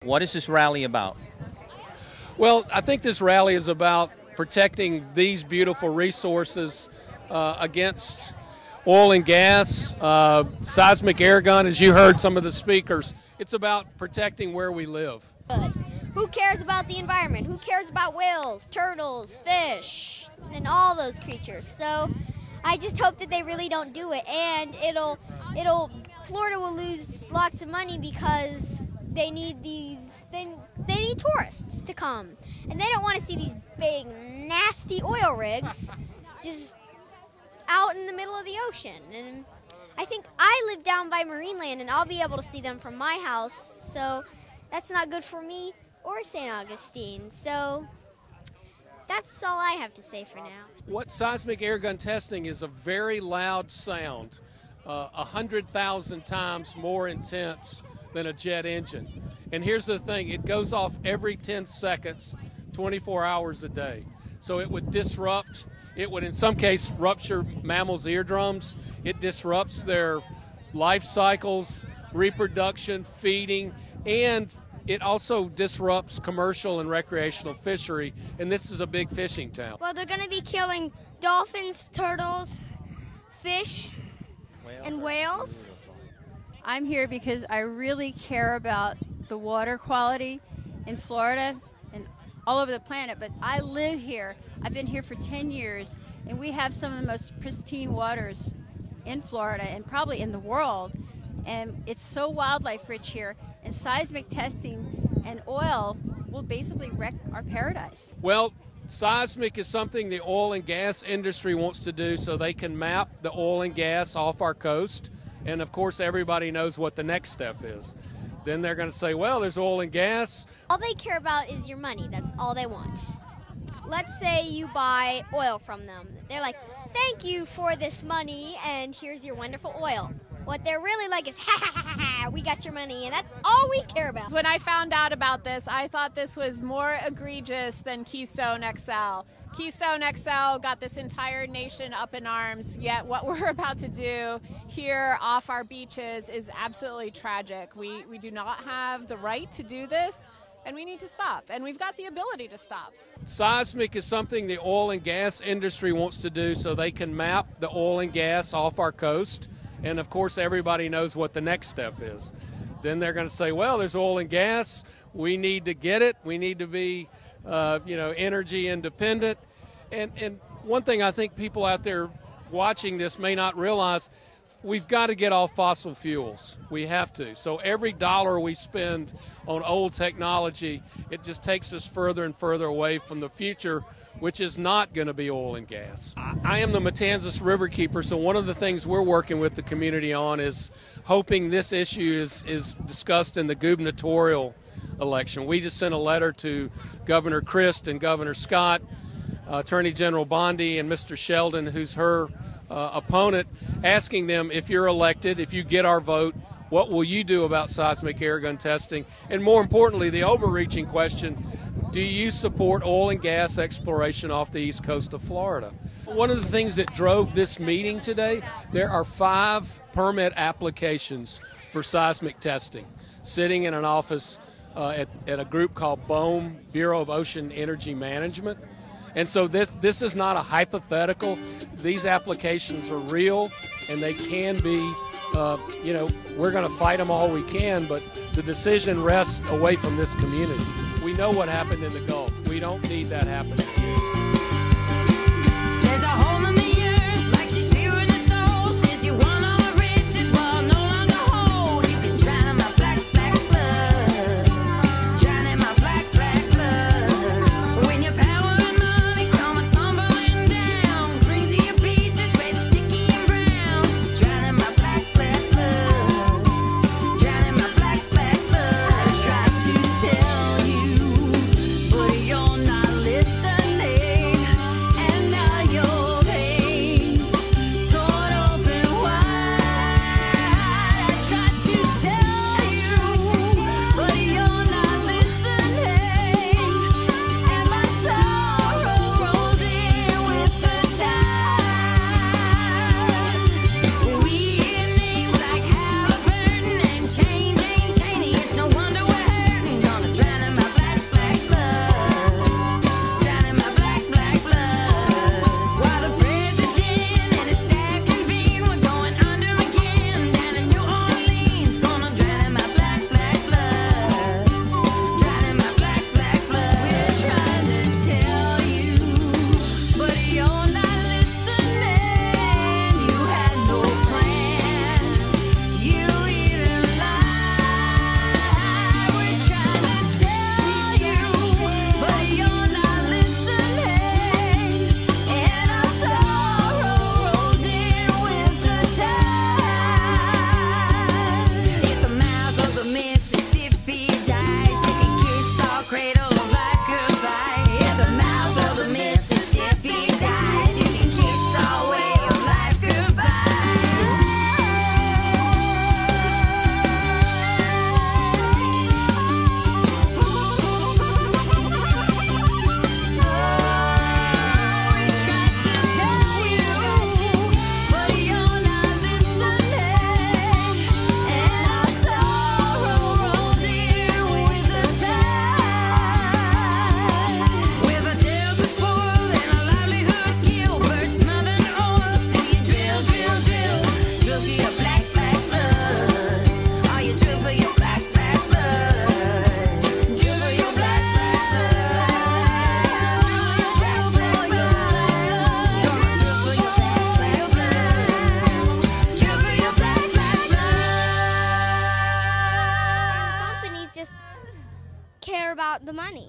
What is this rally about? Well, I think this rally is about protecting these beautiful resources against oil and gas, seismic air gun, as you heard some of the speakers. It's about protecting where we live. Good. Who cares about the environment? Who cares about whales, turtles, fish, and all those creatures? So I just hope that they really don't do it, and Florida will lose lots of money because they need they need tourists to come, and they don't want to see these big nasty oil rigs just out in the middle of the ocean. And I think I live down by Marineland, and I'll be able to see them from my house, so that's not good for me or Saint Augustine. So that's all I have to say for now. What seismic air gun testing is a very loud sound, 100,000 times more intense than a jet engine. And here's the thing, it goes off every 10 seconds, 24 hours a day. So it would disrupt, it would in some case rupture mammals' eardrums. It disrupts their life cycles, reproduction, feeding, and it also disrupts commercial and recreational fishery, and this is a big fishing town. Well, they're going to be killing dolphins, turtles, fish, and whales. I'm here because I really care about the water quality in Florida and all over the planet, but I live here. I've been here for 10 years, and we have some of the most pristine waters in Florida and probably in the world, and it's so wildlife rich here, and seismic testing and oil will basically wreck our paradise. Well, seismic is something the oil and gas industry wants to do so they can map the oil and gas off our coast, and of course everybody knows what the next step is. Then they're going to say, well, there's oil and gas. All they care about is your money. That's all they want. Let's say you buy oil from them. They're like, thank you for this money, and here's your wonderful oil. What they're really like is, ha ha ha ha, we got your money, and that's all we care about. When I found out about this, I thought this was more egregious than Keystone XL. Keystone XL got this entire nation up in arms, yet what we're about to do here off our beaches is absolutely tragic. We do not have the right to do this, and we need to stop, and we've got the ability to stop. Seismic is something the oil and gas industry wants to do so they can map the oil and gas off our coast, and of course everybody knows what the next step is. Then they're going to say, well, there's oil and gas, we need to get it, we need to be energy independent. And one thing I think people out there watching this may not realize, we've got to get off fossil fuels. We have to. So every dollar we spend on old technology, it just takes us further and further away from the future, which is not going to be oil and gas. I am the Matanzas Riverkeeper, so one of the things we're working with the community on is hoping this issue is discussed in the gubernatorial election. We just sent a letter to Governor Christ and Governor Scott, Attorney General Bondi, and Mr. Sheldon, who's her opponent, asking them, if you're elected, if you get our vote, what will you do about seismic air gun testing? And more importantly, the overreaching question, do you support oil and gas exploration off the east coast of Florida? One of the things that drove this meeting today, there are 5 permit applications for seismic testing sitting in an office at a group called BOEM, Bureau of Ocean Energy Management. And so this is not a hypothetical. These applications are real, and they can be, we're going to fight them all we can, but the decision rests away from this community. We know what happened in the Gulf. We don't need that happening here. There's a hole in the earth, like she's fearing her soul. Says you want all the riches, well, no longer hold. You can drown in my black, black blood. Drown in my black, black blood. When your power and money come a tumbling down, cling to your beaches, red, sticky, and brown. Drown in my black, black blood. Drown in my black, black blood. I tried to tell you, but you're not listening. the money.